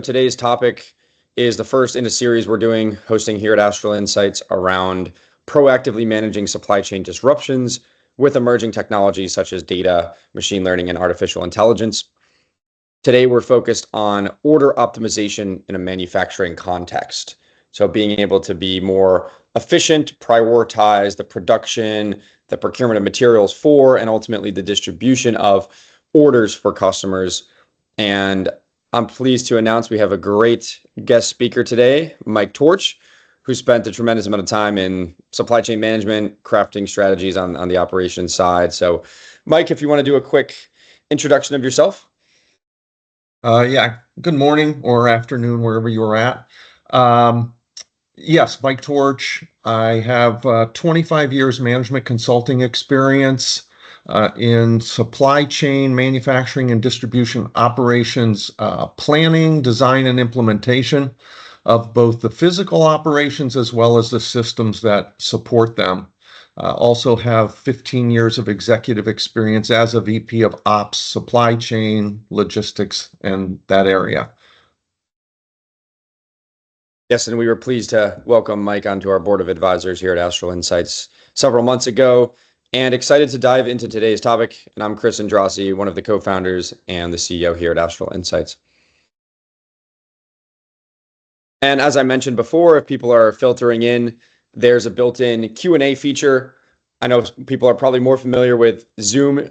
Today's topic is the first in a series we're doing, hosting here at Astral Insights around proactively managing supply chain disruptions with emerging technologies such as data, machine learning, and artificial intelligence. Today, we're focused on order optimization in a manufacturing context. So being able to be more efficient, prioritize the production, the procurement of materials for, and ultimately the distribution of orders for customers. And I'm pleased to announce we have a great guest speaker today, Mike Torch, who spent a tremendous amount of time in supply chain management, crafting strategies on the operations side. So, Mike, if you want to do a quick introduction of yourself. Good morning or afternoon, wherever you're at. Yes, Mike Torch. I have 25 years management consulting experience in supply chain, manufacturing and distribution operations, planning, design, and implementation of both the physical operations as well as the systems that support them. Also have 15 years of executive experience as a VP of Ops, supply chain, logistics, and that area. Yes, and we were pleased to welcome Mike onto our board of advisors here at Astral Insights several months ago, and excited to dive into today's topic. And I'm Chris Andrassi, one of the co-founders and the CEO here at Astral Insights. And as I mentioned before, if people are filtering in, there's a built-in Q&A feature. I know people are probably more familiar with Zoom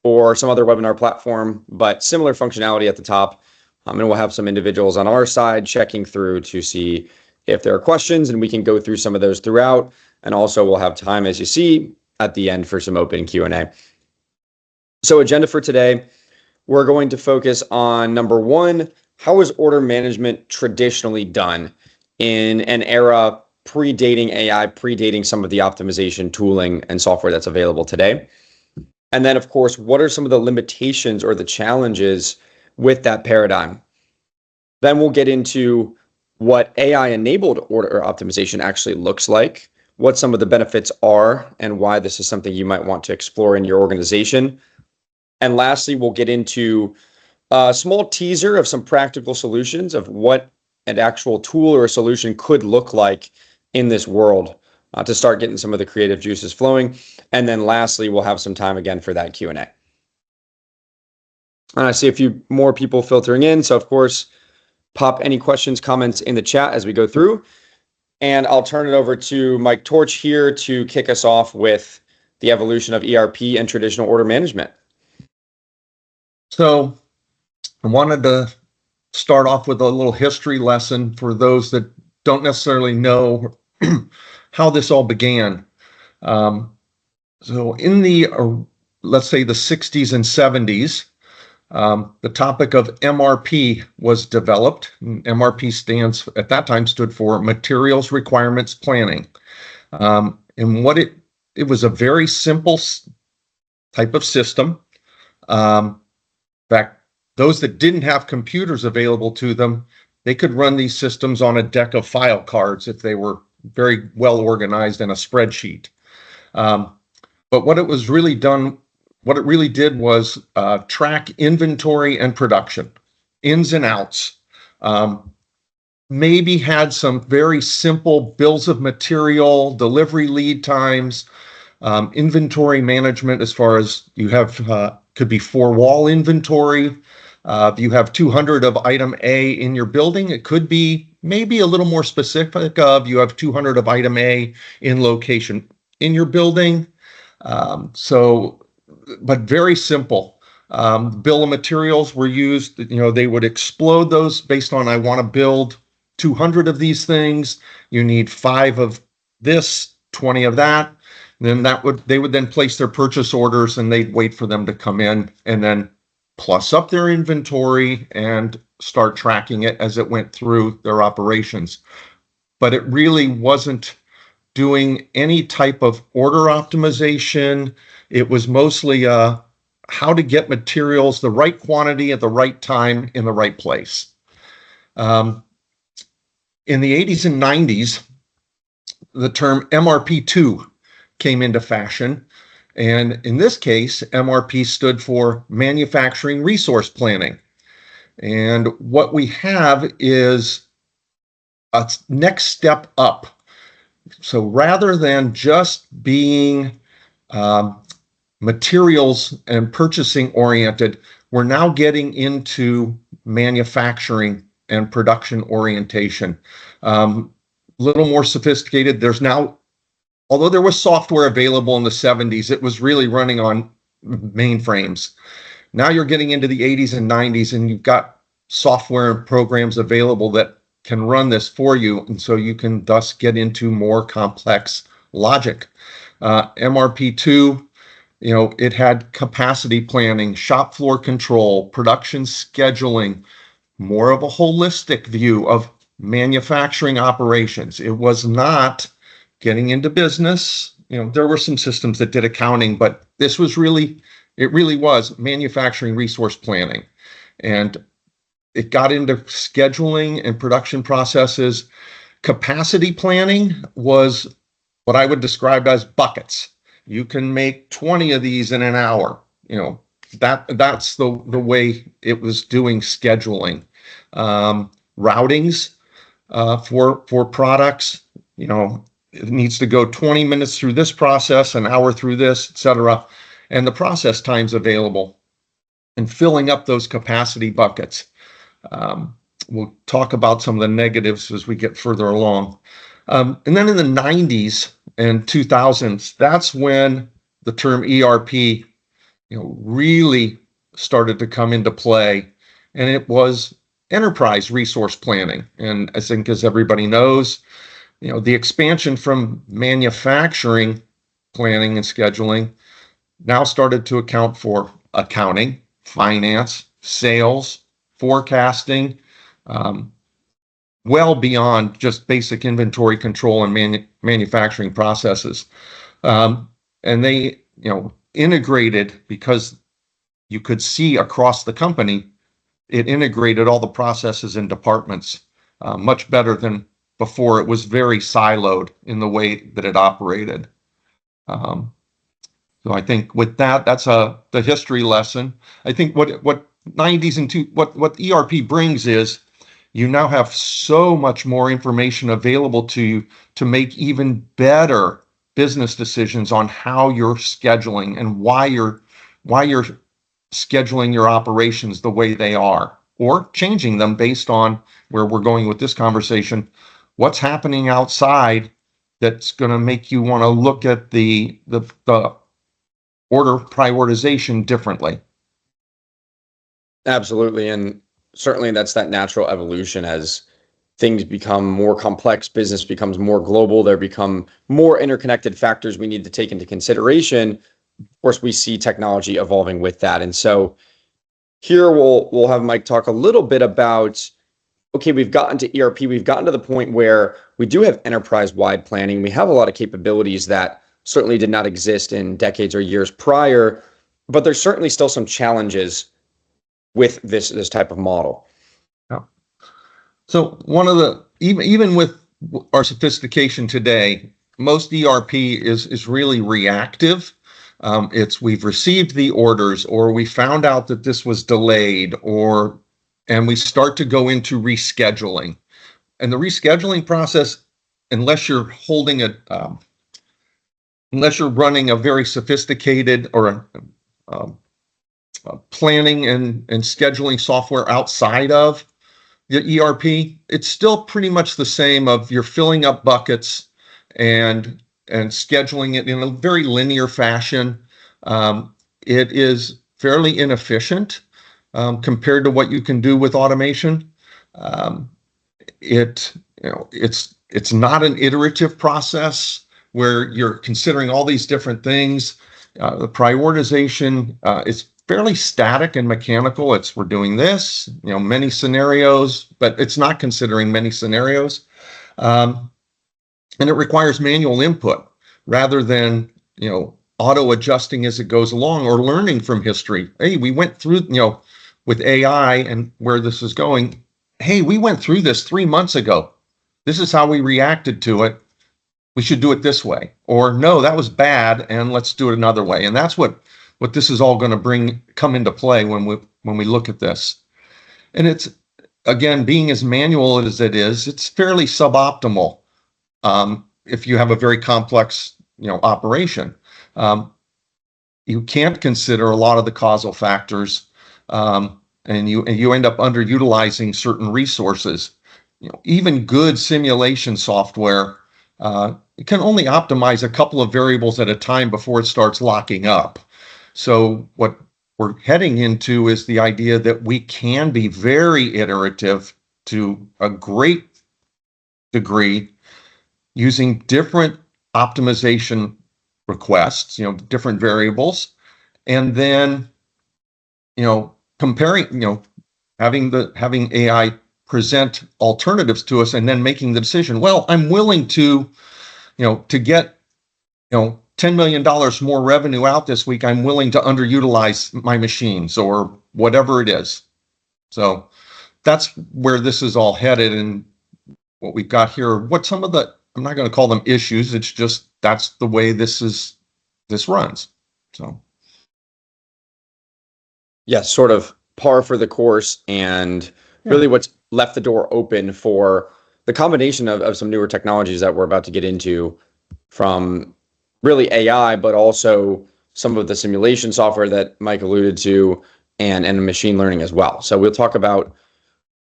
or some other webinar platform, but similar functionality at the top. And we'll have some individuals on our side checking through to see if there are questions, and we can go through some of those throughout. And also we'll have time, as you see, at the end for some open Q&A. So agenda for today, we're going to focus on number one, how is order management traditionally done in an era predating AI, predating some of the optimization tooling and software that's available today? And then, of course, what are some of the limitations or the challenges with that paradigm? Then we'll get into what AI-enabled order optimization actually looks like, what some of the benefits are, and why this is something you might want to explore in your organization. And lastly, we'll get into a small teaser of some practical solutions of what an actual tool or a solution could look like in this world to start getting some of the creative juices flowing. And then lastly, we'll have some time again for that Q&A. And I see a few more people filtering in. So of course, pop any questions, comments in the chat as we go through. And I'll turn it over to Mike Torch here to kick us off with the evolution of ERP and traditional order management. So I wanted to start off with a little history lesson for those that don't necessarily know how this all began. So in the, let's say the 60s and 70s, the topic of MRP was developed. MRP at that time stood for Materials Requirements Planning. And what it was a very simple type of system. In fact, those that didn't have computers available to them, they could run these systems on a deck of file cards if they were very well organized in a spreadsheet. But what it really did was track inventory and production, ins and outs. Maybe had some very simple bills of material, delivery lead times, inventory management as far as you have, could be four-wall inventory. If you have 200 of item A in your building, it could be maybe a little more specific of you have 200 of item A in location in your building. But very simple. Bill of materials were used, they would explode those based on I want to build 200 of these things. You need 5 of this, 20 of that. And then they would then place their purchase orders and they'd wait for them to come in and then plus up their inventory and start tracking it as it went through their operations. But it really wasn't doing any type of order optimization. It was mostly how to get materials, the right quantity at the right time in the right place. In the 80s and 90s, the term MRP2 came into fashion. And in this case, MRP stood for Manufacturing Resource Planning. And what we have is a next step up. So rather than just being materials and purchasing oriented, we're now getting into manufacturing and production orientation. Little more sophisticated. There's now, although there was software available in the 70s, it was really running on mainframes. Now you're getting into the 80s and 90s, and you've got software and programs available that can run this for you, and so you can thus get into more complex logic. MRP2, it had capacity planning, shop floor control, production scheduling, more of a holistic view of manufacturing operations. It was not getting into business. There were some systems that did accounting, but this was really was manufacturing resource planning. And it got into scheduling and production processes. Capacity planning was what I would describe as buckets. You can make 20 of these in an hour. That's the way it was doing scheduling. Routings for products, it needs to go 20 minutes through this process, an hour through this, etc. And the process times available, and filling up those capacity buckets. We'll talk about some of the negatives as we get further along. And then in the 90s and 2000s, that's when the term ERP, really started to come into play. And it was enterprise resource planning. And I think, as everybody knows, the expansion from manufacturing planning and scheduling now started to account for accounting, finance, sales, forecasting, well beyond just basic inventory control and manufacturing processes. And they, integrated, because you could see across the company, it integrated all the processes and departments much better than before. It was very siloed in the way that it operated. So I think with that, that's the history lesson. I think what 90s and what ERP brings is you now have so much more information available to you to make even better business decisions on how you're scheduling and why you're scheduling your operations the way they are, or changing them based on where we're going with this conversation. What's happening outside that's going to make you want to look at the order prioritization differently? Absolutely. And certainly that's that natural evolution as things become more complex, business becomes more global, there become more interconnected factors we need to take into consideration. Of course, we see technology evolving with that. And so here we'll have Mike talk a little bit about, okay, we've gotten to ERP, we've gotten to the point where we do have enterprise-wide planning. We have a lot of capabilities that certainly did not exist in decades or years prior, but there's certainly still some challenges with this type of model. Yeah. So one of the, even with our sophistication today, most ERP is really reactive. We've received the orders, or we found out that this was delayed, and we start to go into rescheduling. And the rescheduling process, unless you're running a very sophisticated or planning and scheduling software outside of the ERP, it's still pretty much the same of you're filling up buckets and scheduling it in a very linear fashion. It is fairly inefficient compared to what you can do with automation. It's not an iterative process where you're considering all these different things. The prioritization is fairly static and mechanical. We're doing this, many scenarios, but it's not considering many scenarios. And it requires manual input rather than, auto adjusting as it goes along or learning from history. Hey, we went through, with AI and where this is going. Hey, we went through this 3 months ago. This is how we reacted to it. We should do it this way. Or no, that was bad, and let's do it another way. And that's what this is all going to come into play when we look at this. And it's, again, being as manual as it is, it's fairly suboptimal if you have a very complex, operation. You can't consider a lot of the causal factors, and you end up underutilizing certain resources. Even good simulation software, it can only optimize a couple of variables at a time before it starts locking up. So what we're heading into is the idea that we can be very iterative to a great degree using different optimization requests, different variables, and then, comparing, having AI present alternatives to us and then making the decision. Well, I'm willing to, to get, $10 million more revenue out this week, I'm willing to underutilize my machines or whatever it is. So that's where this is all headed. And what we've got here, what some of the, I'm not going to call them issues. It's just, that's the way this runs. So. Yes, sort of par for the course, and really what's left the door open for the combination of some newer technologies that we're about to get into, from really AI, but also some of the simulation software that Mike alluded to, and machine learning as well. So we'll talk about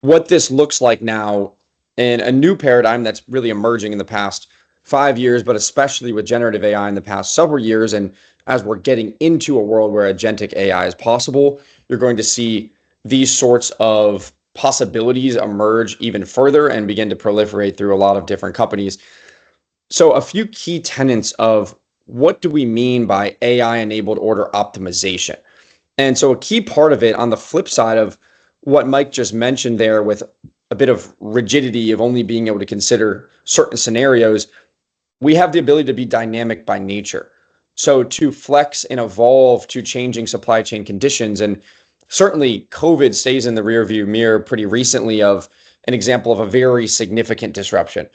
what this looks like now in a new paradigm that's really emerging in the past 5 years, but especially with generative AI in the past several years. And as we're getting into a world where agentic AI is possible, you're going to see these sorts of possibilities emerge even further and begin to proliferate through a lot of different companies. So a few key tenets of what do we mean by AI-enabled order optimization? And so a key part of it, on the flip side of what Mike just mentioned there, with a bit of rigidity of only being able to consider certain scenarios, we have the ability to be dynamic by nature. So to flex and evolve to changing supply chain conditions. And certainly COVID stays in the rearview mirror pretty recently of an example of a very significant disruption.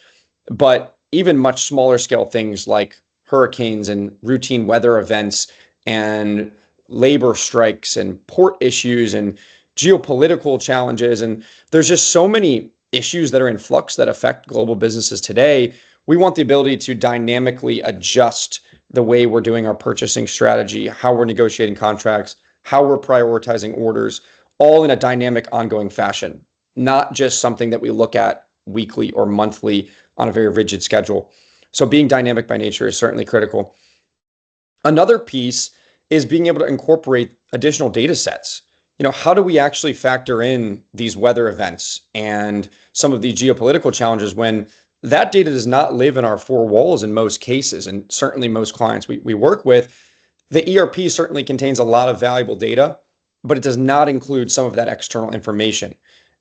But even much smaller scale things like hurricanes and routine weather events and labor strikes and port issues and geopolitical challenges. And there's just so many issues that are in flux that affect global businesses today. We want the ability to dynamically adjust the way we're doing our purchasing strategy, how we're negotiating contracts, how we're prioritizing orders, all in a dynamic, ongoing fashion, not just something that we look at weekly or monthly on a very rigid schedule. So being dynamic by nature is certainly critical. Another piece is being able to incorporate additional data sets. How do we actually factor in these weather events and some of these geopolitical challenges when that data does not live in our four walls in most cases? And certainly most clients we work with, the ERP certainly contains a lot of valuable data, but it does not include some of that external information.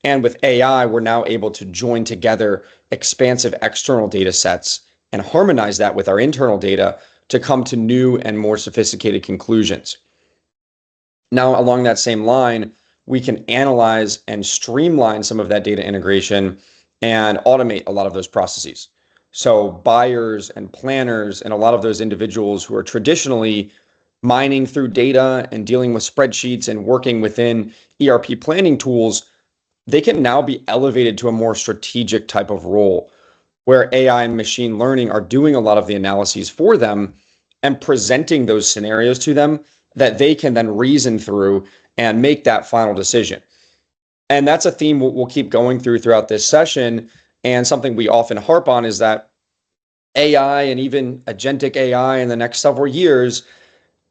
And with AI, we're now able to join together expansive external data sets and harmonize that with our internal data to come to new and more sophisticated conclusions. Now, along that same line, we can analyze and streamline some of that data integration and automate a lot of those processes. So buyers and planners and a lot of those individuals who are traditionally mining through data and dealing with spreadsheets and working within ERP planning tools, they can now be elevated to a more strategic type of role, where AI and machine learning are doing a lot of the analyses for them and presenting those scenarios to them that they can then reason through and make that final decision. And that's a theme we'll keep going throughout this session. And something we often harp on is that AI, and even agentic AI in the next several years,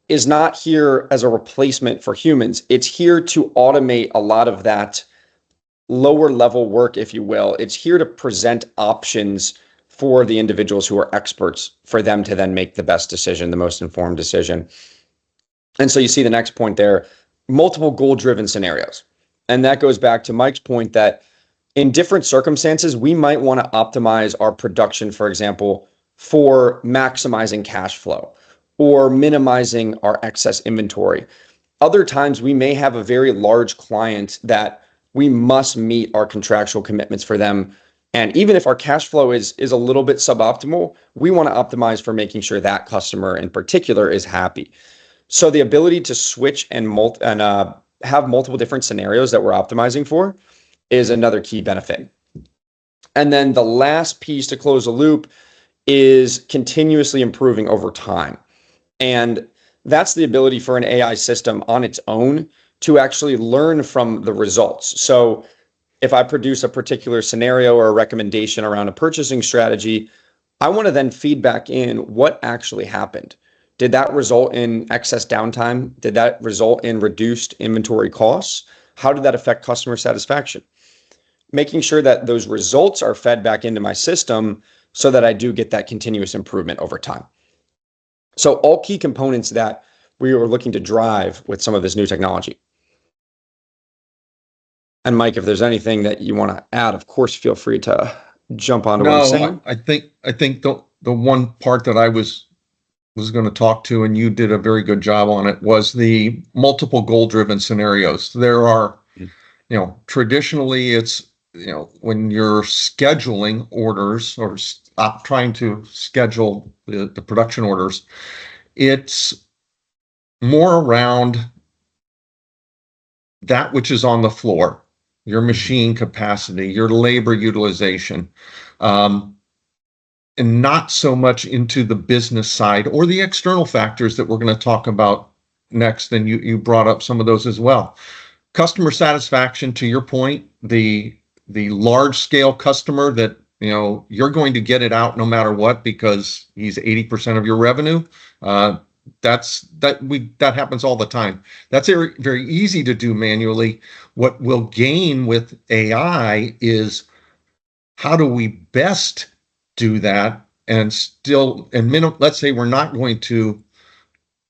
is not here as a replacement for humans. It's here to automate a lot of that lower level work, if you will. It's here to present options for the individuals who are experts, for them to then make the best decision, the most informed decision. And so you see the next point there, multiple goal-driven scenarios. And that goes back to Mike's point that in different circumstances, we might want to optimize our production, for example, for maximizing cash flow or minimizing our excess inventory. Other times, we may have a very large client that we must meet our contractual commitments for them. And even if our cash flow is a little bit suboptimal, we want to optimize for making sure that customer in particular is happy. So the ability to switch and have multiple different scenarios that we're optimizing for is another key benefit. And then the last piece to close the loop is continuously improving over time. And that's the ability for an AI system on its own to actually learn from the results. So if I produce a particular scenario or a recommendation around a purchasing strategy, I want to then feed back in what actually happened. Did that result in excess downtime? Did that result in reduced inventory costs? How did that affect customer satisfaction? Making sure that those results are fed back into my system so that I do get that continuous improvement over time. So all key components that we were looking to drive with some of this new technology. And Mike, if there's anything that you want to add, of course, feel free to jump onto what I'm saying. I think the one part that I was going to talk to, and you did a very good job on it, was the multiple goal-driven scenarios. There are, traditionally it's, when you're scheduling orders or trying to schedule the production orders, it's more around that which is on the floor, your machine capacity, your labor utilization, and not so much into the business side or the external factors that we're going to talk about next. And you brought up some of those as well. Customer satisfaction, to your point, the large scale customer that, you're going to get it out no matter what because he's 80% of your revenue. That happens all the time. That's very, very easy to do manually. What we'll gain with AI is how do we best do that let's say we're not going to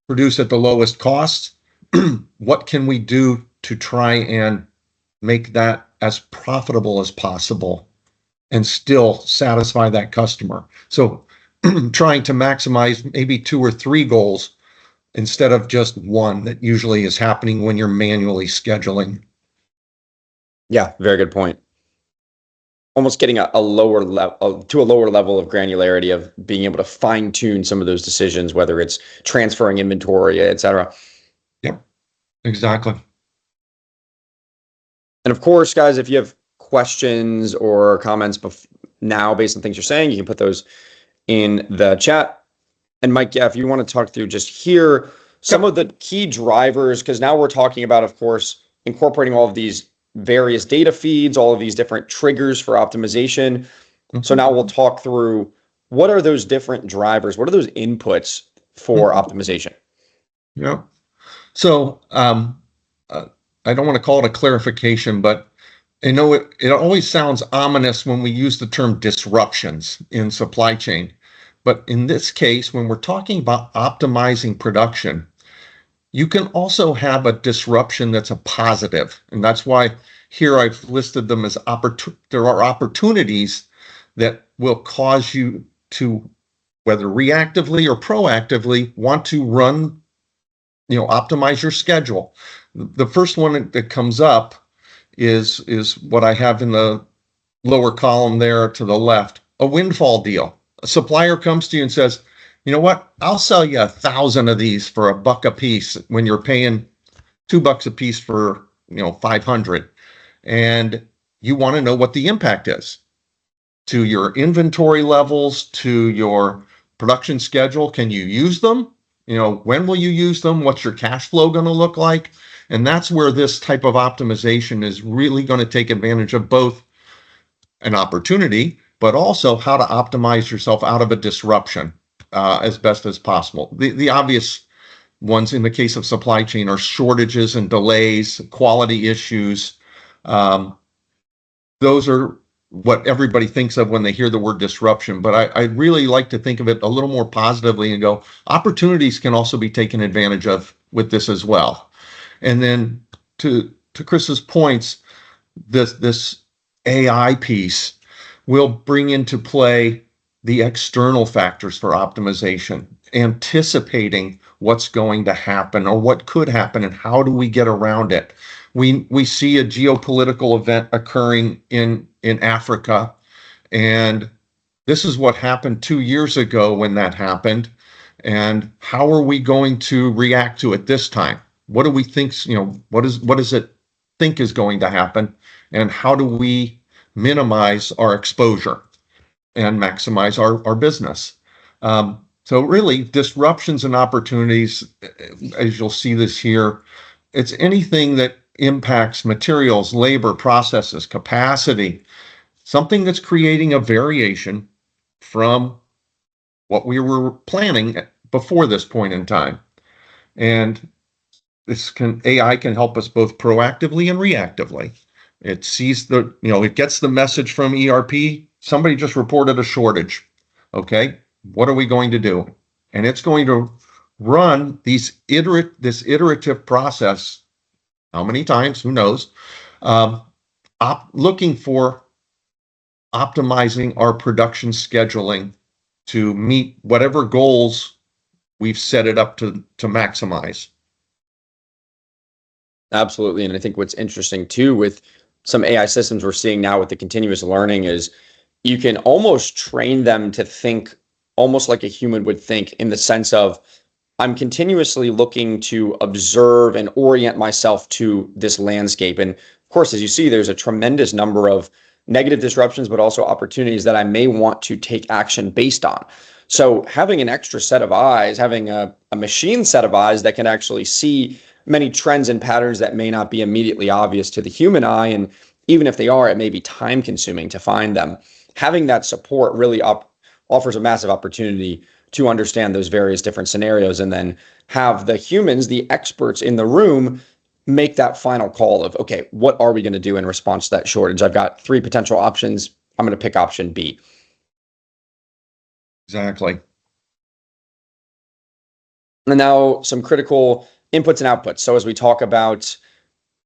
produce at the lowest cost. What can we do to try and make that as profitable as possible and still satisfy that customer? So trying to maximize maybe 2 or 3 goals instead of just one that usually is happening when you're manually scheduling. Yeah, very good point. Almost getting a lower level to a lower level of granularity of being able to fine tune some of those decisions, whether it's transferring inventory, et cetera. Yep, exactly. And of course, guys, if you have questions or comments now based on things you're saying, you can put those in the chat. And Mike, yeah, if you want to talk through just here some of the key drivers, because now we're talking about, of course, incorporating all of these various data feeds, all of these different triggers for optimization. Mm-hmm. So now we'll talk through what are those different drivers? What are those inputs for optimization? Yeah. So I don't want to call it a clarification, but it always sounds ominous when we use the term disruptions in supply chain. But in this case, when we're talking about optimizing production, you can also have a disruption that's a positive. And that's why here I've listed them as there are opportunities that will cause you to, whether reactively or proactively, want to run, optimize your schedule. The first one that comes up is what I have in the lower column there to the left, a windfall deal. A supplier comes to you and says, you know what, I'll sell you 1,000 of these for $1 a piece when you're paying $2 a piece for, 500. And you want to know what the impact is to your inventory levels, to your production schedule. Can you use them? When will you use them? What's your cash flow going to look like? And that's where this type of optimization is really going to take advantage of both an opportunity, but also how to optimize yourself out of a disruption as best as possible. The obvious ones in the case of supply chain are shortages and delays, quality issues. Those are what everybody thinks of when they hear the word disruption. But I really like to think of it a little more positively and go, opportunities can also be taken advantage of with this as well. And then to Chris's points, this AI piece will bring into play the external factors for optimization, anticipating what's going to happen or what could happen and how do we get around it. We see a geopolitical event occurring in Africa, and this is what happened 2 years ago when that happened. And how are we going to react to it this time? what do we think, what does it think is going to happen, and how do we minimize our exposure and maximize our business? So really, disruptions and opportunities, as you'll see this here, it's anything that impacts materials, labor, processes, capacity, something that's creating a variation from what we were planning before this point in time. And AI can help us both proactively and reactively. It sees it gets the message from ERP, somebody just reported a shortage. Okay, what are we going to do? And it's going to run this iterative process. How many times? Who knows? Looking for optimizing our production scheduling to meet whatever goals we've set it up to maximize. Absolutely. And I think what's interesting too with some AI systems we're seeing now with the continuous learning is you can almost train them to think almost like a human would think, in the sense of, I'm continuously looking to observe and orient myself to this landscape. And of course, as you see, there's a tremendous number of negative disruptions, but also opportunities that I may want to take action based on. So having an extra set of eyes, having a machine set of eyes that can actually see many trends and patterns that may not be immediately obvious to the human eye, and even if they are, it may be time consuming to find them. Having that support really offers a massive opportunity to understand those various different scenarios, and then have the humans, the experts in the room, make that final call of, okay, what are we going to do in response to that shortage? I've got 3 potential options. I'm going to pick option B. Exactly. And now some critical inputs and outputs. So as we talk about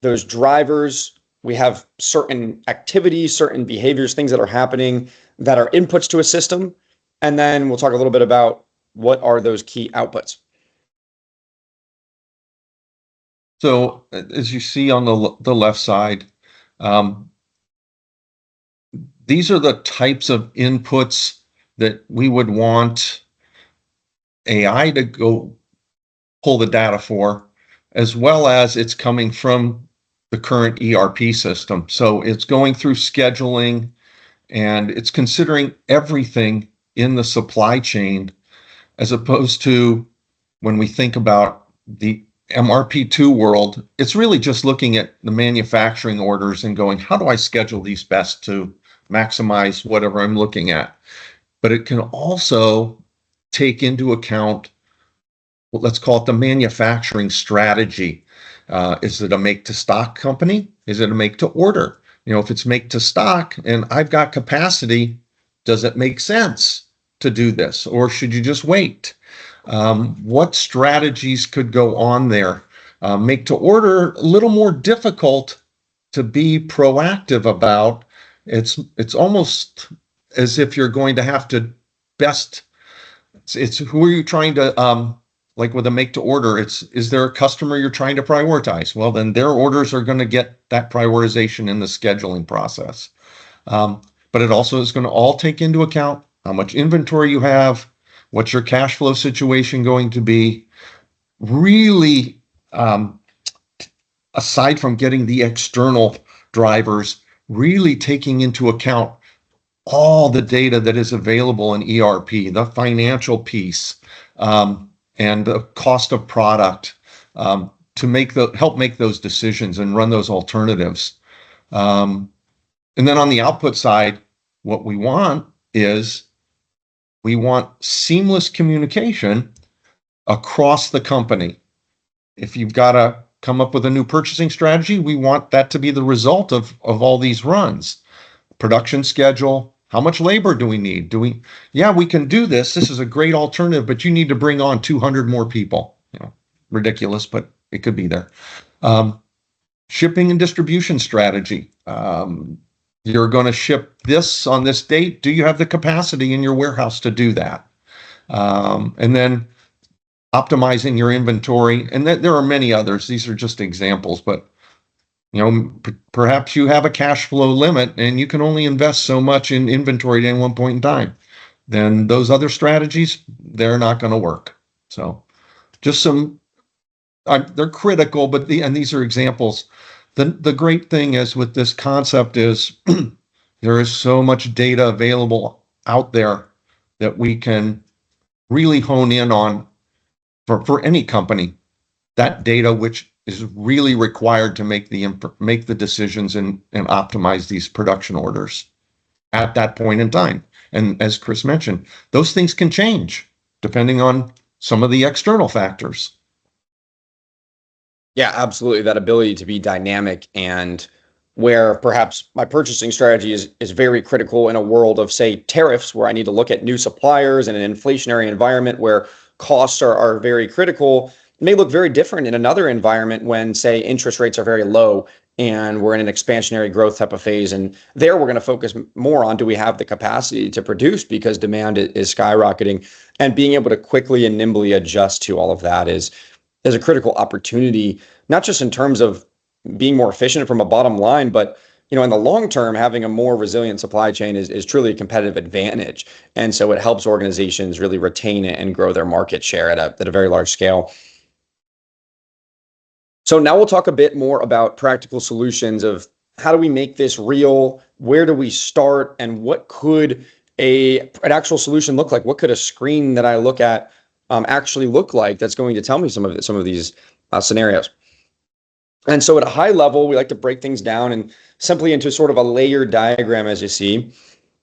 those drivers, we have certain activities, certain behaviors, things that are happening that are inputs to a system. And then we'll talk a little bit about what are those key outputs. So as you see on the left side, these are the types of inputs that we would want AI to go pull the data for, as well as it's coming from the current ERP system. So it's going through scheduling, and it's considering everything in the supply chain, as opposed to when we think about the MRP2 world, it's really just looking at the manufacturing orders and going, how do I schedule these best to maximize whatever I'm looking at? But it can also take into account, well, let's call it the manufacturing strategy. Is it a make to stock company? Is it a make to order? If it's make to stock and I've got capacity, does it make sense to do this, or should you just wait? What strategies could go on there? Make to order, a little more difficult to be proactive about. It's almost as if you're going to have to it's who are you trying to, like with a make to order, is there a customer you're trying to prioritize? Well, then their orders are going to get that prioritization in the scheduling process. But it also is going to all take into account how much inventory you have, what's your cash flow situation going to be. Really, aside from getting the external drivers, really taking into account all the data that is available in ERP, the financial piece, and the cost of product, to help make those decisions and run those alternatives. And then on the output side, what we want seamless communication across the company. If you've got to come up with a new purchasing strategy, we want that to be the result of all these runs. Production schedule, how much labor do we need? We can do this. This is a great alternative, but you need to bring on 200 more people. Ridiculous, but it could be there. Shipping and distribution strategy. You're going to ship this on this date. Do you have the capacity in your warehouse to do that? And then optimizing your inventory. And there are many others. These are just examples, but perhaps you have a cash flow limit and you can only invest so much in inventory at one point in time. Then those other strategies, they're not going to work. So just some they're critical, but these are examples. The great thing is with this concept is there is so much data available out there that we can really hone in on for any company, that data which is really required to make the decisions and optimize these production orders at that point in time. And as Chris mentioned, those things can change depending on some of the external factors. Yeah, absolutely. That ability to be dynamic, and where perhaps my purchasing strategy is very critical in a world of, say, tariffs, where I need to look at new suppliers in an inflationary environment where costs are very critical. It may look very different in another environment when, say, interest rates are very low and we're in an expansionary growth type of phase. And there we're going to focus more on, do we have the capacity to produce because demand is skyrocketing? And being able to quickly and nimbly adjust to all of that is a critical opportunity, not just in terms of being more efficient from a bottom line, but in the long term, having a more resilient supply chain is truly a competitive advantage. And so it helps organizations really retain it and grow their market share at a very large scale. So now we'll talk a bit more about practical solutions of how do we make this real? Where do we start? And what could an actual solution look like? What could a screen that I look at actually look like that's going to tell me some of these scenarios? And so at a high level, we like to break things down and simply into sort of a layered diagram, as you see.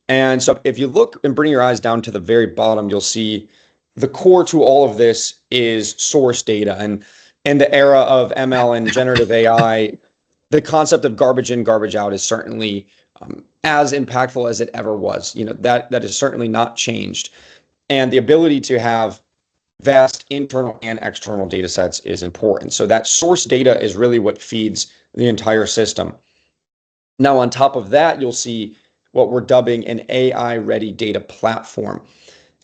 And so if you look and bring your eyes down to the very bottom, you'll see the core to all of this is source data. And in the era of ML and generative AI, the concept of garbage in, garbage out is certainly as impactful as it ever was. That is certainly not changed. And the ability to have vast internal and external data sets is important. So that source data is really what feeds the entire system. Now, on top of that, you'll see what we're dubbing an AI-ready data platform.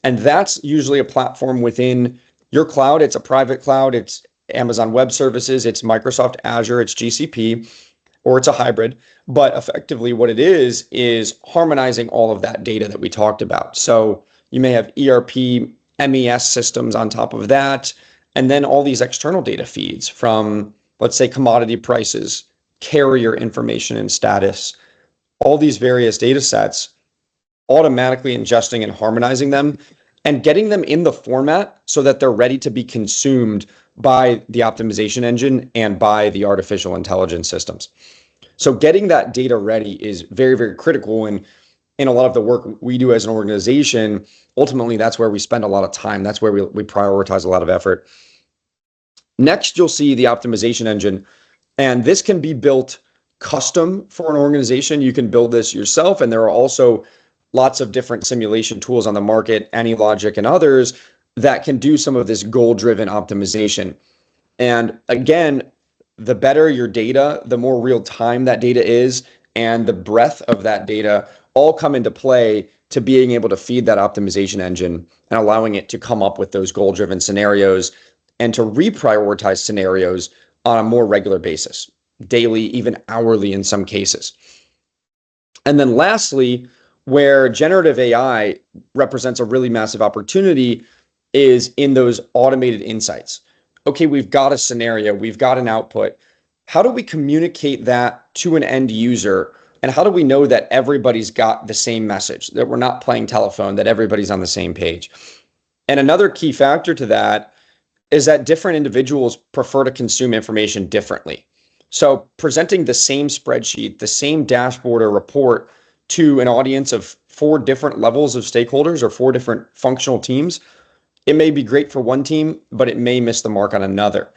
And that's usually a platform within your cloud. It's a private cloud. It's Amazon Web Services. It's Microsoft Azure. It's GCP, or it's a hybrid. But effectively what it is harmonizing all of that data that we talked about. So you may have ERP, MES systems on top of that, and then all these external data feeds from, let's say, commodity prices, carrier information and status, all these various data sets, automatically ingesting and harmonizing them and getting them in the format so that they're ready to be consumed by the optimization engine and by the artificial intelligence systems. So getting that data ready is very, very critical. And in a lot of the work we do as an organization, ultimately, that's where we spend a lot of time. That's where we prioritize a lot of effort. Next, you'll see the optimization engine. And this can be built custom for an organization. You can build this yourself. And there are also lots of different simulation tools on the market, AnyLogic and others, that can do some of this goal-driven optimization. And again, the better your data, the more real time that data is, and the breadth of that data all come into play to being able to feed that optimization engine and allowing it to come up with those goal-driven scenarios and to reprioritize scenarios on a more regular basis, daily, even hourly in some cases. And then lastly, where generative AI represents a really massive opportunity is in those automated insights. Okay, we've got a scenario, we've got an output. How do we communicate that to an end user? And how do we know that everybody's got the same message, that we're not playing telephone, that everybody's on the same page? And another key factor to that is that different individuals prefer to consume information differently. So presenting the same spreadsheet, the same dashboard or report to an audience of 4 different levels of stakeholders or 4 different functional teams, it may be great for one team, but it may miss the mark on another.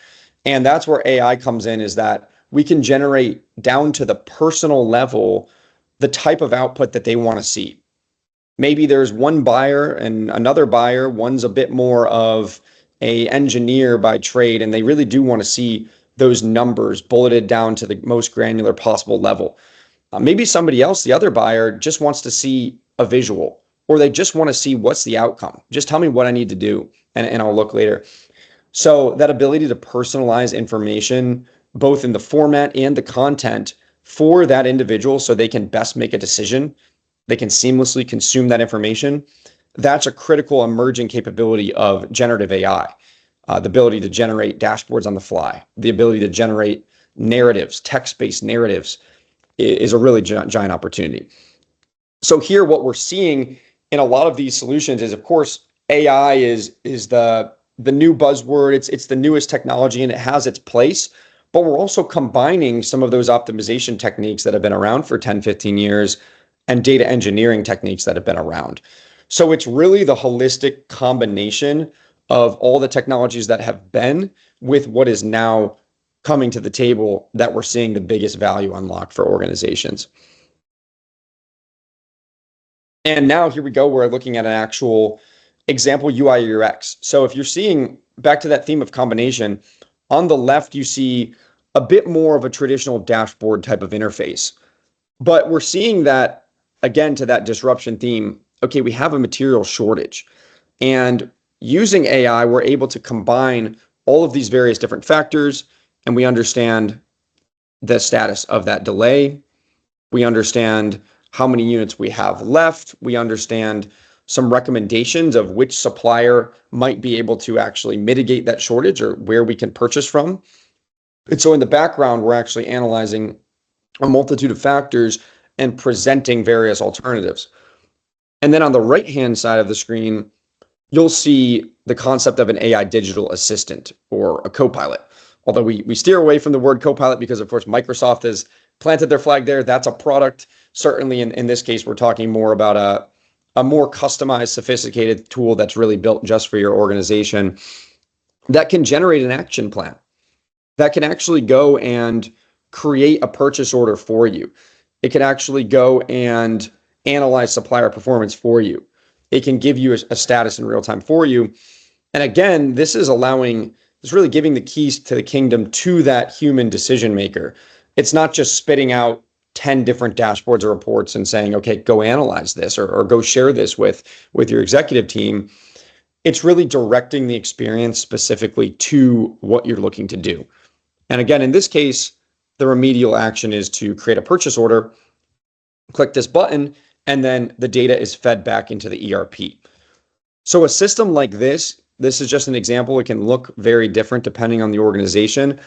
And that's where AI comes in, is that we can generate down to the personal level the type of output that they want to see. Maybe there's one buyer and another buyer. One's a bit more of an engineer by trade, and they really do want to see those numbers bulleted down to the most granular possible level. Maybe somebody else, the other buyer, just wants to see a visual, or they just want to see what's the outcome. Just tell me what I need to do, and I'll look later. So that ability to personalize information, both in the format and the content for that individual so they can best make a decision, they can seamlessly consume that information, that's a critical emerging capability of generative AI. the ability to generate dashboards on the fly, the ability to generate narratives, text-based narratives is a really giant opportunity. So here, what we're seeing in a lot of these solutions is, of course, AI is the new buzzword. It's the newest technology and it has its place. But we're also combining some of those optimization techniques that have been around for 10, 15 years and data engineering techniques that have been around. So it's really the holistic combination of all the technologies that have been with what is now coming to the table that we're seeing the biggest value unlock for organizations. And now here we go, we're looking at an actual example UI UX. So if you're seeing back to that theme of combination, on the left, you see a bit more of a traditional dashboard type of interface. But we're seeing that, again, to that disruption theme, okay, we have a material shortage. And using AI, we're able to combine all of these various different factors, and we understand the status of that delay. We understand how many units we have left. We understand some recommendations of which supplier might be able to actually mitigate that shortage or where we can purchase from. And so in the background, we're actually analyzing a multitude of factors and presenting various alternatives. And then on the right-hand side of the screen, you'll see the concept of an AI digital assistant or a copilot. Although we steer away from the word copilot because, of course, Microsoft has planted their flag there. That's a product. Certainly in this case, we're talking more about a more customized, sophisticated tool that's really built just for your organization that can generate an action plan, that can actually go and create a purchase order for you. It can actually go and analyze supplier performance for you. It can give you a status in real time for you. And again, this is really giving the keys to the kingdom to that human decision maker. It's not just spitting out 10 different dashboards or reports and saying, okay, go analyze this or go share this with your executive team. It's really directing the experience specifically to what you're looking to do. And again, in this case, the remedial action is to create a purchase order, click this button, and then the data is fed back into the ERP. So a system like this is just an example. It can look very different depending on the organization.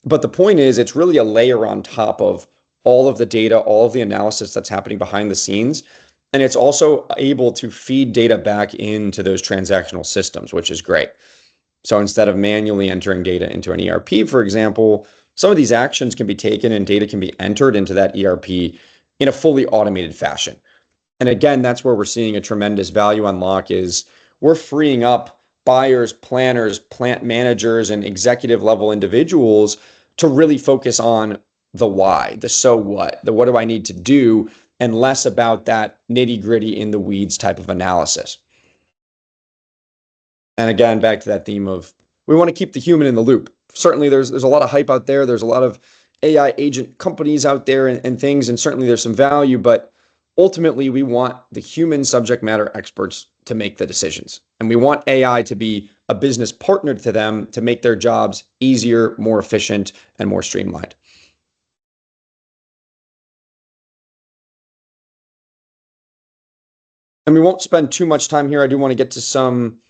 But the point is, it's really a layer on top of all of the data, all of the analysis that's happening behind the scenes. And it's also able to feed data back into those transactional systems, which is great. So instead of manually entering data into an ERP, for example, some of these actions can be taken and data can be entered into that ERP in a fully automated fashion. And again, that's where we're seeing a tremendous value unlock is we're freeing up buyers, planners, plant managers, and executive level individuals to really focus on the why, the so what, the what do I need to do, and less about that nitty gritty in the weeds type of analysis. And again, back to that theme of we want to keep the human in the loop. Certainly there's a lot of hype out there. There's a lot of AI agent companies out there and things, and certainly there's some value, but ultimately we want the human subject matter experts to make the decisions. And we want AI to be a business partner to them to make their jobs easier, more efficient, and more streamlined. And we won't spend too much time here. I do want to get to some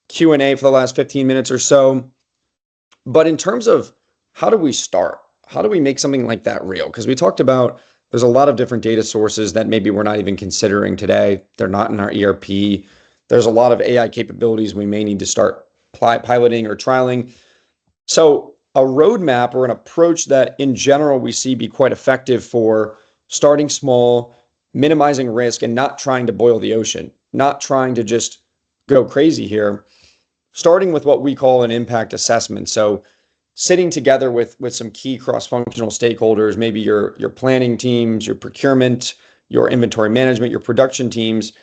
Q&A for the last 15 minutes or so. But in terms of how do we start? How do we make something like that real? Because we talked about there's a lot of different data sources that maybe we're not even considering today. They're not in our ERP. There's a lot of AI capabilities we may need to start piloting or trialing. So a roadmap or an approach that in general we see be quite effective for starting small, minimizing risk, and not trying to boil the ocean, not trying to just go crazy here, starting with what we call an impact assessment. So sitting together with some key cross-functional stakeholders, maybe your planning teams, your procurement, your inventory management, your production teams,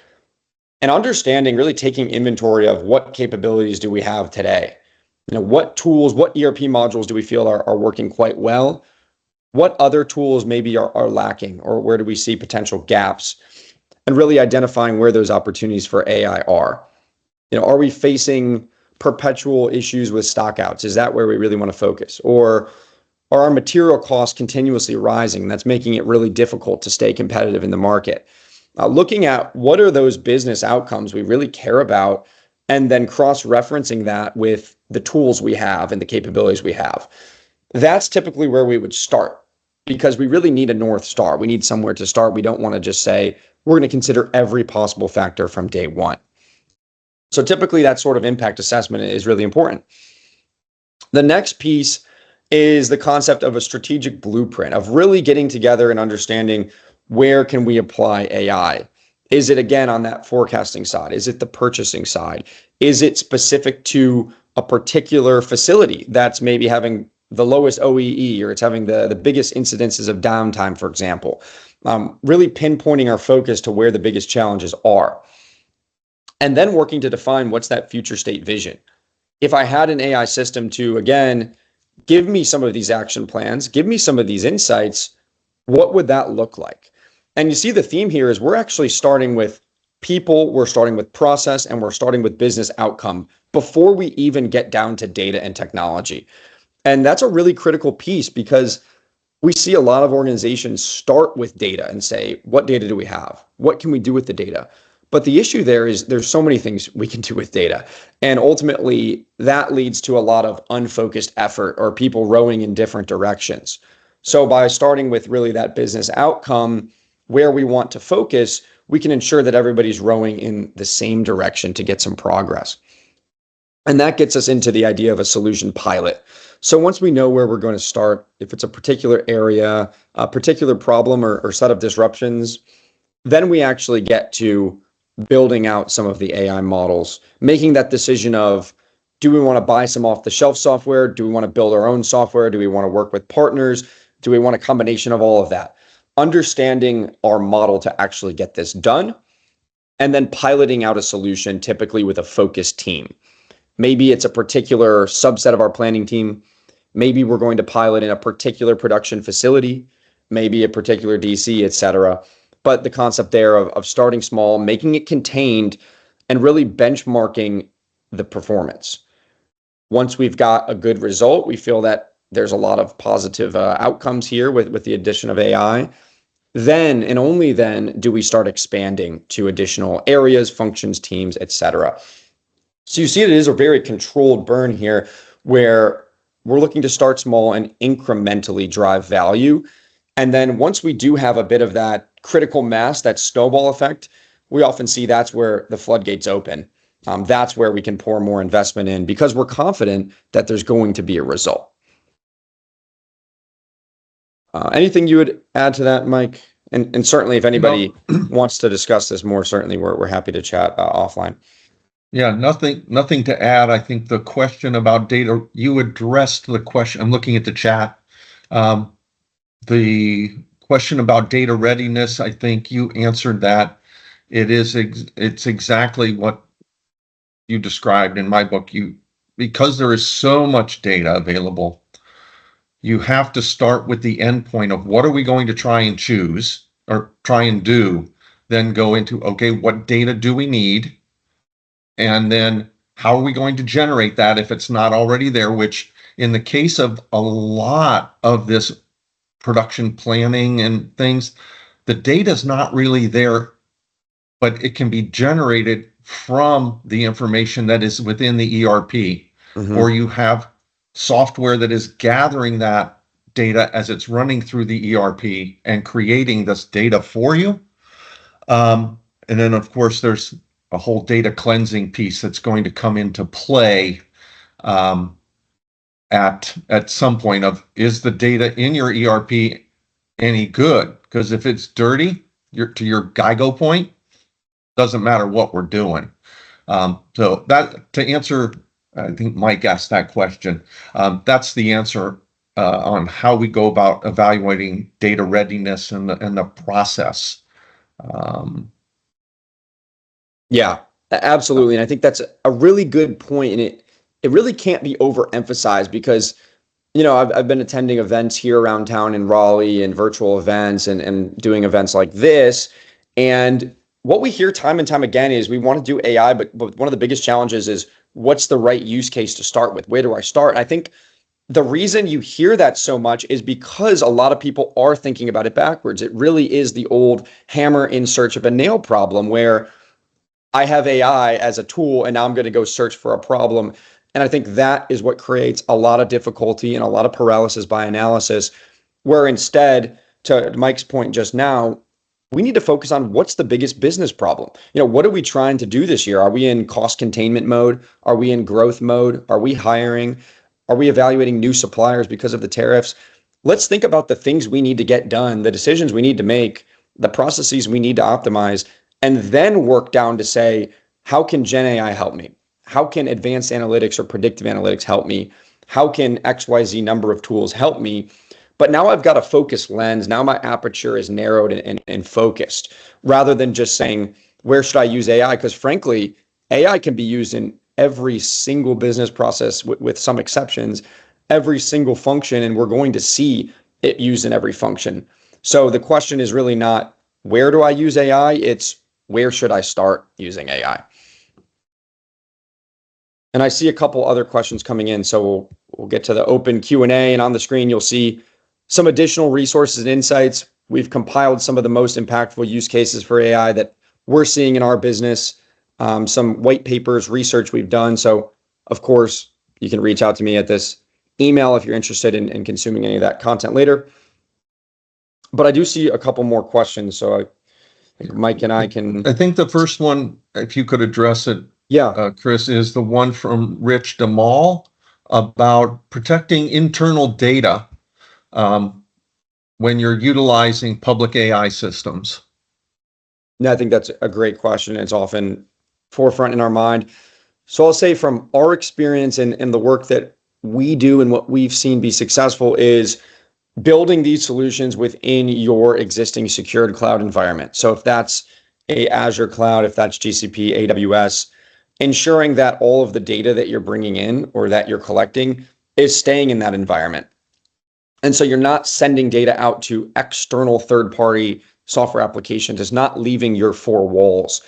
and understanding, really taking inventory of what capabilities do we have today? What tools, what ERP modules do we feel are working quite well? What other tools maybe are lacking, or where do we see potential gaps? And really identifying where those opportunities for AI are. Are we facing perpetual issues with stockouts? Is that where we really want to focus? Or are our material costs continuously rising? That's making it really difficult to stay competitive in the market. Looking at what are those business outcomes we really care about, and then cross-referencing that with the tools we have and the capabilities we have. That's typically where we would start because we really need a North Star. We need somewhere to start. We don't want to just say, we're going to consider every possible factor from day one. So typically that sort of impact assessment is really important. The next piece is the concept of a strategic blueprint, of really getting together and understanding where can we apply AI. Is it, again, on that forecasting side? Is it the purchasing side? Is it specific to a particular facility that's maybe having the lowest OEE, or it's having the biggest incidences of downtime, for example? Really pinpointing our focus to where the biggest challenges are. And then working to define what's that future state vision. If I had an AI system to, again, give me some of these action plans, give me some of these insights, what would that look like? And you see the theme here is we're actually starting with people, we're starting with process, and we're starting with business outcome before we even get down to data and technology. And that's a really critical piece because we see a lot of organizations start with data and say, what data do we have? What can we do with the data? But the issue there is there's so many things we can do with data. And ultimately, that leads to a lot of unfocused effort or people rowing in different directions. So by starting with really that business outcome, where we want to focus, we can ensure that everybody's rowing in the same direction to get some progress. And that gets us into the idea of a solution pilot. So once we know where we're going to start, if it's a particular area, a particular problem or set of disruptions, then we actually get to building out some of the AI models, making that decision of, do we want to buy some off-the-shelf software? Do we want to build our own software? Do we want to work with partners? Do we want a combination of all of that? Understanding our model to actually get this done, and then piloting out a solution, typically with a focused team. Maybe it's a particular subset of our planning team. Maybe we're going to pilot in a particular production facility, maybe a particular DC, et cetera. But the concept there of starting small, making it contained, and really benchmarking the performance. Once we've got a good result, we feel that there's a lot of positive outcomes here with the addition of AI. Then and only then do we start expanding to additional areas, functions, teams, et cetera. So you see it is a very controlled burn here where we're looking to start small and incrementally drive value. And then once we do have a bit of that critical mass, that snowball effect, we often see that's where the floodgates open. That's where we can pour more investment in because we're confident that there's going to be a result. Anything you would add to that, Mike? And certainly if anybody wants to discuss this more, certainly we're happy to chat offline. Yeah, nothing to add. I think the question about data, you addressed the question. I'm looking at the chat. The question about data readiness, I think you answered that. It's exactly what you described in my book. Because there is so much data available, you have to start with the endpoint of what are we going to try and choose or try and do, then go into, okay, what data do we need? And then how are we going to generate that if it's not already there, which in the case of a lot of this production planning and things, the data is not really there, but it can be generated from the information that is within the ERP, or you have software that is gathering that data as it's running through the ERP and creating this data for you. And then, of course, there's a whole data cleansing piece that's going to come into play at some point of, is the data in your ERP any good? Because if it's dirty, to your GIGO point, doesn't matter what we're doing. So that, to answer, I think Mike asked that question. That's the answer on how we go about evaluating data readiness and the process. Yeah, absolutely. And I think that's a really good point. And it really can't be overemphasized because, I've been attending events here around town in Raleigh and virtual events and doing events like this. And what we hear time and time again is we want to do AI, but one of the biggest challenges is what's the right use case to start with? Where do I start? And I think the reason you hear that so much is because a lot of people are thinking about it backwards. It really is the old hammer in search of a nail problem where I have AI as a tool and now I'm going to go search for a problem. And I think that is what creates a lot of difficulty and a lot of paralysis by analysis, where instead, to Mike's point just now, we need to focus on what's the biggest business problem. What are we trying to do this year? Are we in cost containment mode? Are we in growth mode? Are we hiring? Are we evaluating new suppliers because of the tariffs? Let's think about the things we need to get done, the decisions we need to make, the processes we need to optimize, and then work down to say, how can Gen AI help me? How can advanced analytics or predictive analytics help me? How can XYZ number of tools help me? But now I've got a focused lens. Now my aperture is narrowed and focused, rather than just saying, where should I use AI? Because frankly, AI can be used in every single business process with some exceptions, every single function, and we're going to see it used in every function. So the question is really not, where do I use AI? It's, where should I start using AI? And I see a couple other questions coming in, so we'll get to the open Q&A, and on the screen you'll see some additional resources and insights. We've compiled some of the most impactful use cases for AI that we're seeing in our business, some white papers, research we've done. So of course, you can reach out to me at this email if you're interested in consuming any of that content later. But I do see a couple more questions, so I think Mike and I can... I think the first one, if you could address it, Chris, is the one from Rich DeMall about protecting internal data when you're utilizing public AI systems. No, I think that's a great question. It's often forefront in our mind. So I'll say from our experience and the work that we do and what we've seen be successful is building these solutions within your existing secured cloud environment. So if that's a Azure cloud, if that's GCP, AWS, ensuring that all of the data that you're bringing in or that you're collecting is staying in that environment. And so you're not sending data out to external third-party software applications. It's not leaving your four walls.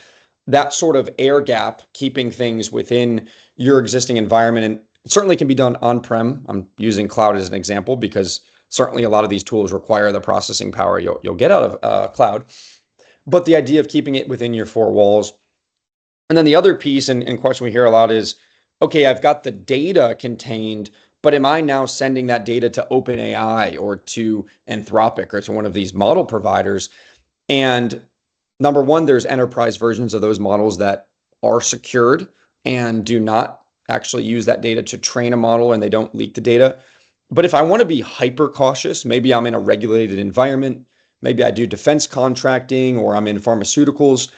That sort of air gap, keeping things within your existing environment, and it certainly can be done on-prem. I'm using cloud as an example because certainly a lot of these tools require the processing power you'll get out of cloud. But the idea of keeping it within your four walls. And then the other piece and question we hear a lot is, okay, I've got the data contained, but am I now sending that data to OpenAI or to Anthropic or to one of these model providers? And number one, there's enterprise versions of those models that are secured and do not actually use that data to train a model, and they don't leak the data. But if I want to be hyper cautious, maybe I'm in a regulated environment, maybe I do defense contracting or I'm in pharmaceuticals,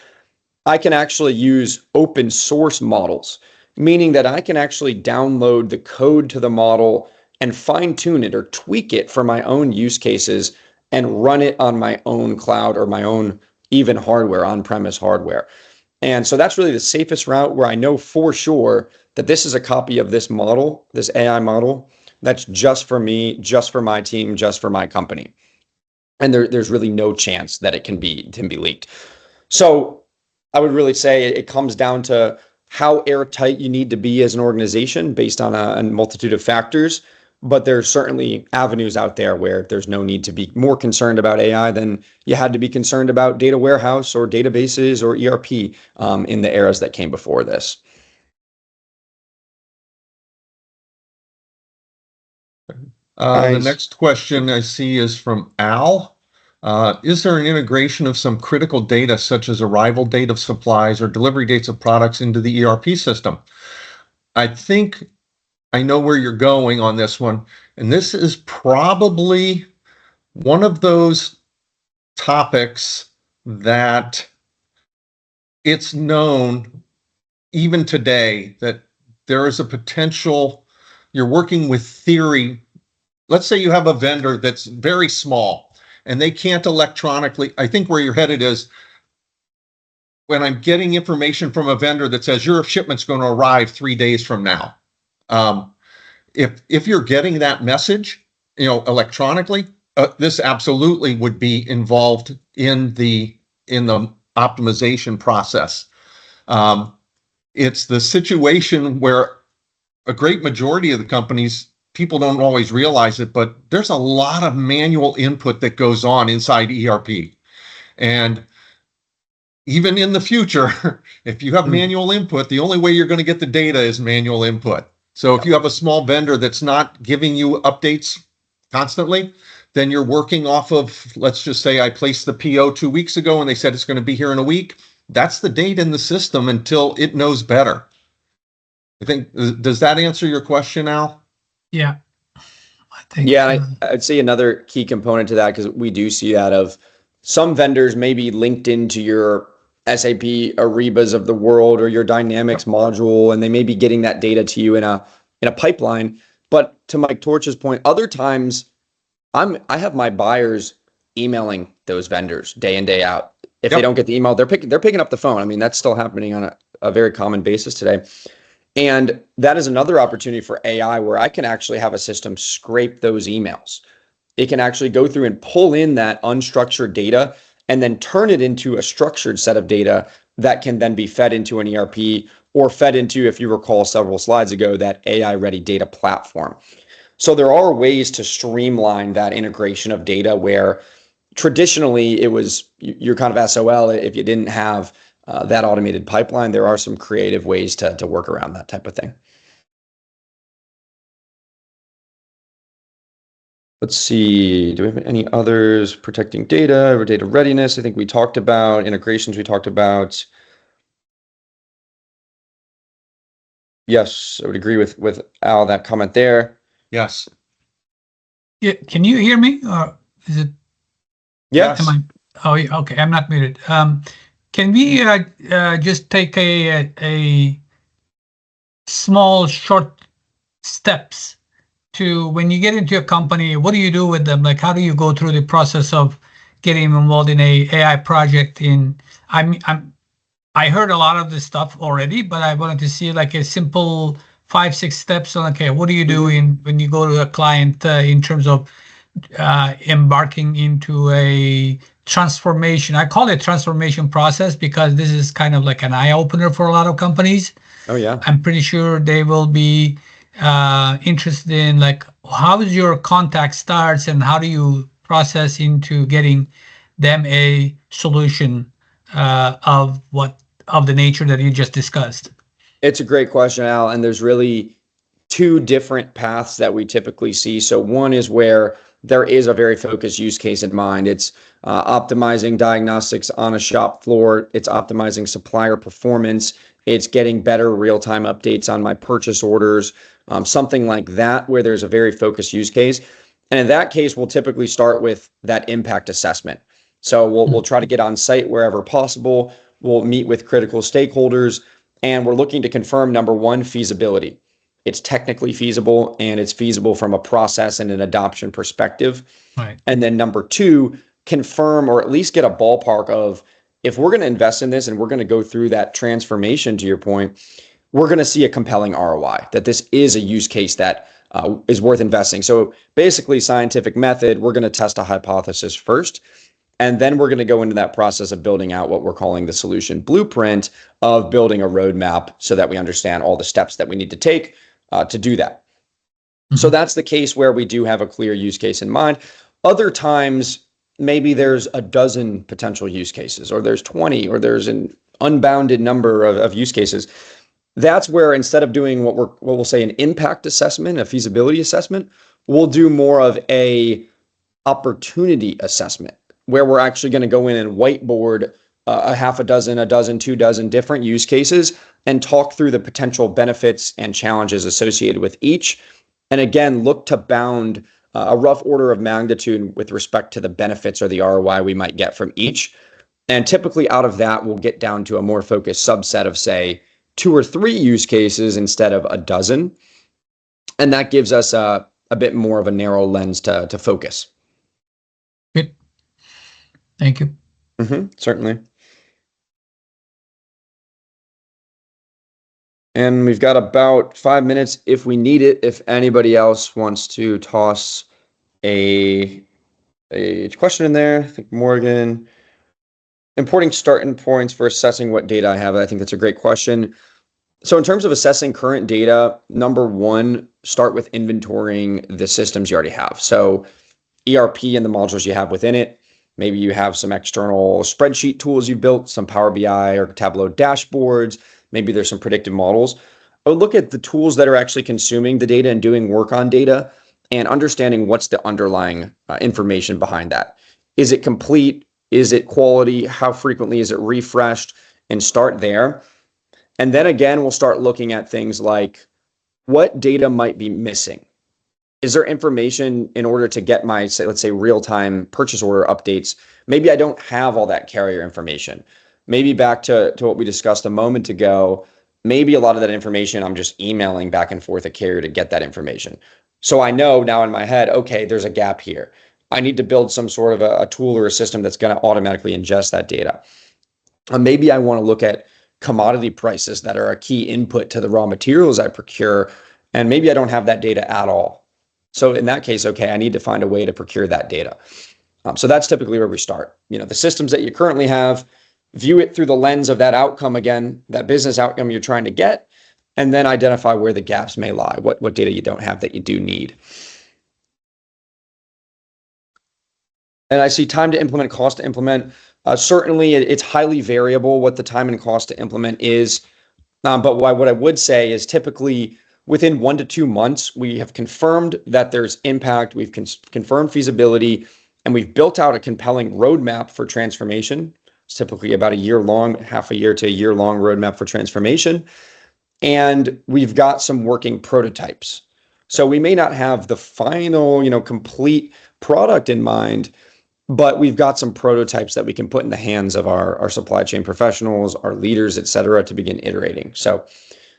I can actually use open source models, meaning that I can actually download the code to the model and fine tune it or tweak it for my own use cases and run it on my own cloud or my own even hardware, on-premise hardware. And so that's really the safest route, where I know for sure that this is a copy of this model, this AI model, that's just for me, just for my team, just for my company. And there's really no chance that it can be leaked. So I would really say it comes down to how airtight you need to be as an organization based on a multitude of factors. But there's certainly avenues out there where there's no need to be more concerned about AI than you had to be concerned about data warehouse or databases or ERP in the eras that came before this. The next question I see is from Al. Is there an integration of some critical data, such as arrival date of supplies or delivery dates of products, into the ERP system? I think I know where you're going on this one, and this is probably one of those topics that it's known even today that there is a potential. You're working with theory. Let's say you have a vendor that's very small and they can't electronically. I think where you're headed is, when I'm getting information from a vendor that says your shipment's going to arrive 3 days from now. If you're getting that message, electronically, this absolutely would be involved in the optimization process. It's the situation where a great majority of the companies, people don't always realize it, but there's a lot of manual input that goes on inside ERP. And even in the future, if you have manual input, the only way you're going to get the data is manual input. So if you have a small vendor that's not giving you updates constantly, then you're working off of, let's just say I placed the PO 2 weeks ago and they said it's going to be here in a week. That's the date in the system until it knows better. I think, does that answer your question, Al? Yeah, I think. Yeah, I'd say another key component to that, because we do see that of some vendors maybe linked into your SAP Arebas of the world or your Dynamics module, and they may be getting that data to you in a pipeline. But to Mike Torch's point, other times I have my buyers emailing those vendors day in, day out. If they don't get the email, they're picking up the phone. I mean, that's still happening on a very common basis today. And that is another opportunity for AI, where I can actually have a system scrape those emails. It can actually go through and pull in that unstructured data and then turn it into a structured set of data that can then be fed into an ERP or fed into, if you recall several slides ago, that AI-ready data platform. So there are ways to streamline that integration of data, where traditionally it was you're kind of SOL if you didn't have that automated pipeline. There are some creative ways to work around that type of thing. Let's see, do we have any others? Protecting data or data readiness, I think we talked about. Integrations we talked about. Yes, I would agree with Al, that comment there. Yes. Yeah, can you hear me? Or is it? Yes. Oh, yeah, okay. I'm not muted. Can we just take a small, short steps to when you get into a company? What do you do with them? Like, how do you go through the process of getting involved in a AI project? I heard a lot of this stuff already, but I wanted to see like a simple 5-6 steps on, okay, what do you do when you go to a client in terms of embarking into a transformation? I call it transformation process because this is kind of like an eye opener for a lot of companies. Oh yeah. I'm pretty sure they will be interested in like how is your contact starts and how do you process into getting them a solution of the nature that you just discussed. It's a great question, Al, and there's really two different paths that we typically see. So one is where there is a very focused use case in mind. It's optimizing diagnostics on a shop floor. It's optimizing supplier performance. It's getting better real-time updates on my purchase orders, something like that, where there's a very focused use case. And in that case, we'll typically start with that impact assessment. So we'll try to get on site wherever possible. We'll meet with critical stakeholders, and we're looking to confirm, number one, feasibility. It's technically feasible, and it's feasible from a process and an adoption perspective. Right. And then number two, confirm or at least get a ballpark of, if we're going to invest in this and we're going to go through that transformation, to your point, we're going to see a compelling ROI, that this is a use case that is worth investing. So basically, scientific method, we're going to test a hypothesis first. And then we're going to go into that process of building out what we're calling the solution blueprint, of building a roadmap so that we understand all the steps that we need to take to do that. Mm-hmm. So that's the case where we do have a clear use case in mind. Other times, maybe there's a dozen potential use cases, or there's 20, or there's an unbounded number of use cases. That's where, instead of doing what we'll say an impact assessment, a feasibility assessment, we'll do more of a opportunity assessment, where we're actually going to go in and whiteboard a half a dozen, 2 dozen different use cases and talk through the potential benefits and challenges associated with each. And again, look to bound a rough order of magnitude with respect to the benefits or the ROI we might get from each. And typically out of that, we'll get down to a more focused subset of, say, 2 or 3 use cases instead of a dozen. And that gives us a bit more of a narrow lens to focus. Good. Thank you. Certainly. And we've got about 5 minutes if we need it. If anybody else wants to toss a question in there, I think Morgan. Importing starting points for assessing what data I have. I think that's a great question. So in terms of assessing current data, number one, start with inventorying the systems you already have. So ERP and the modules you have within it. Maybe you have some external spreadsheet tools you've built, some Power BI or Tableau dashboards. Maybe there's some predictive models. I would look at the tools that are actually consuming the data and doing work on data and understanding what's the underlying information behind that. Is it complete? Is it quality? How frequently is it refreshed? And start there. And then again, we'll start looking at things like what data might be missing. Is there information in order to get my, say, let's say, real-time purchase order updates? Maybe I don't have all that carrier information. Maybe back to what we discussed a moment ago, maybe a lot of that information I'm just emailing back and forth a carrier to get that information. So I know now in my head, okay, there's a gap here. I need to build some sort of a tool or a system that's going to automatically ingest that data. Maybe I want to look at commodity prices that are a key input to the raw materials I procure, and maybe I don't have that data at all. So in that case, okay, I need to find a way to procure that data. So that's typically where we start. The systems that you currently have, view it through the lens of that outcome again, that business outcome you're trying to get, and then identify where the gaps may lie, what data you don't have that you do need. And I see time to implement, cost to implement. Certainly, it's highly variable what the time and cost to implement is. But what I would say is typically within 1 to 2 months, we have confirmed that there's impact, we've confirmed feasibility, and we've built out a compelling roadmap for transformation. It's typically about a year long, half a year to a year long roadmap for transformation. And we've got some working prototypes. So we may not have the final, complete product in mind, but we've got some prototypes that we can put in the hands of our supply chain professionals, our leaders, et cetera, to begin iterating. So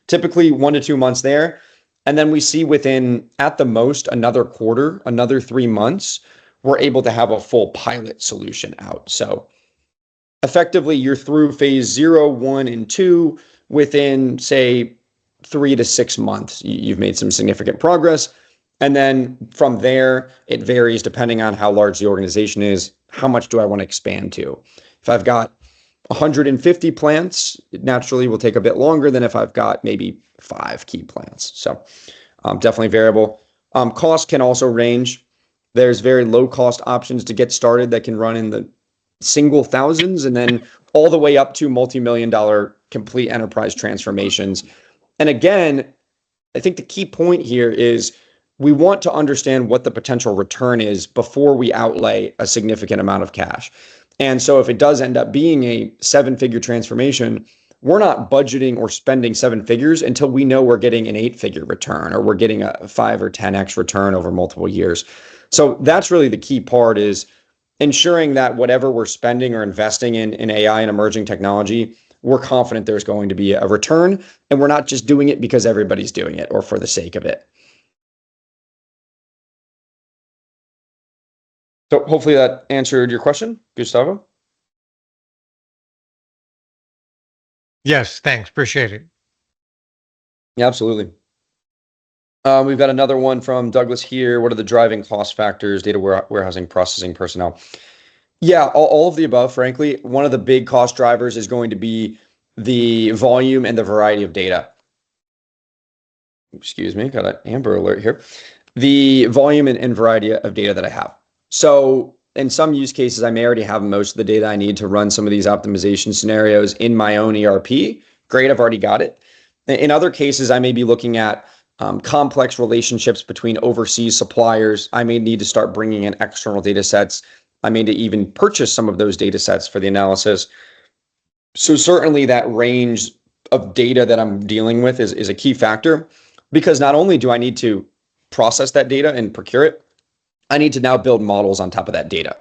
typically 1 to 2 months there. And then we see within, at the most, another quarter, another 3 months, we're able to have a full pilot solution out. So effectively, you're through phase 0, 1, and 2 within, say, 3 to 6 months. You've made some significant progress. And then from there, it varies depending on how large the organization is. How much do I want to expand to? If I've got 150 plants, it naturally will take a bit longer than if I've got maybe 5 key plants. So definitely variable. Cost can also range. There's very low cost options to get started that can run in the single thousands and then all the way up to multi-million-dollar complete enterprise transformations. And again, I think the key point here is we want to understand what the potential return is before we outlay a significant amount of cash. And so if it does end up being a 7-figure transformation, we're not budgeting or spending 7 figures until we know we're getting an 8-figure return or we're getting a 5 or 10x return over multiple years. So that's really the key part, is ensuring that whatever we're spending or investing in AI and emerging technology, we're confident there's going to be a return, and we're not just doing it because everybody's doing it or for the sake of it. So hopefully that answered your question, Gustavo. Yes, thanks. Appreciate it. Yeah, absolutely. We've got another one from Douglas here. What are the driving cost factors, data warehousing, processing, personnel? Yeah, all of the above, frankly. One of the big cost drivers is going to be the volume and the variety of data. Excuse me, got an Amber Alert here. The volume and variety of data that I have. So in some use cases, I may already have most of the data I need to run some of these optimization scenarios in my own ERP. Great, I've already got it. In other cases, I may be looking at complex relationships between overseas suppliers. I may need to start bringing in external data sets. I may need to even purchase some of those data sets for the analysis. So certainly that range of data that I'm dealing with is a key factor, because not only do I need to process that data and procure it, I need to now build models on top of that data.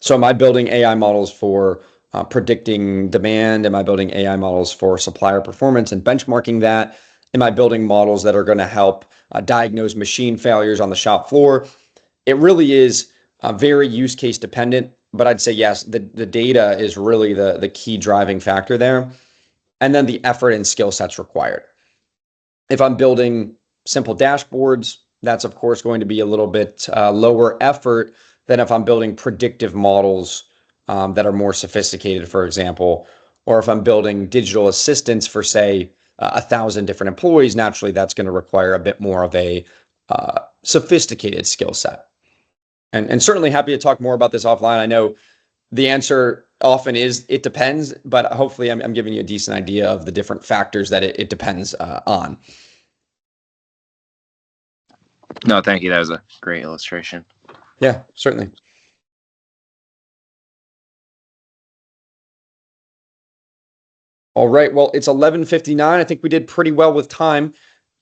So am I building AI models for predicting demand? Am I building AI models for supplier performance and benchmarking that? Am I building models that are going to help diagnose machine failures on the shop floor? It really is very use case dependent, but I'd say yes, the data is really the key driving factor there. And then the effort and skill sets required. If I'm building simple dashboards, that's of course going to be a little bit lower effort than if I'm building predictive models that are more sophisticated, for example, or if I'm building digital assistants for, say, 1,000 different employees. Naturally, that's going to require a bit more of a sophisticated skill set. And certainly happy to talk more about this offline. I know the answer often is, it depends, but hopefully I'm giving you a decent idea of the different factors that it depends on. No, thank you. That was a great illustration. Yeah, certainly. All right. Well, it's 11:59. I think we did pretty well with time.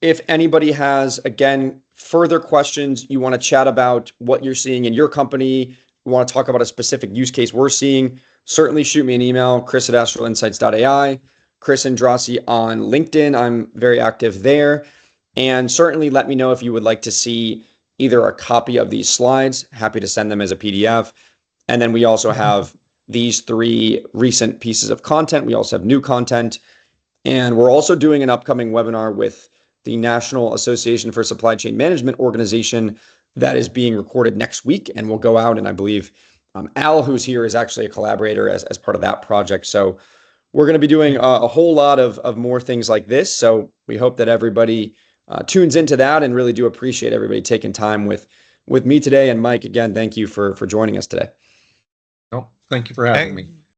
If anybody has, again, further questions, you want to chat about what you're seeing in your company, you want to talk about a specific use case we're seeing, certainly shoot me an email, chris@astralinsights.ai, Chris Andrassi on LinkedIn. I'm very active there. And certainly let me know if you would like to see either a copy of these slides, happy to send them as a PDF. And then we also have these 3 recent pieces of content. We also have new content. And we're also doing an upcoming webinar with the National Association for Supply Chain Management organization that is being recorded next week and will go out. And I believe Al, who's here, is actually a collaborator as part of that project. So we're going to be doing a whole lot of more things like this. So we hope that everybody tunes into that, and really do appreciate everybody taking time with me today. And Mike, again, thank you for joining us today. No, thank you for having me.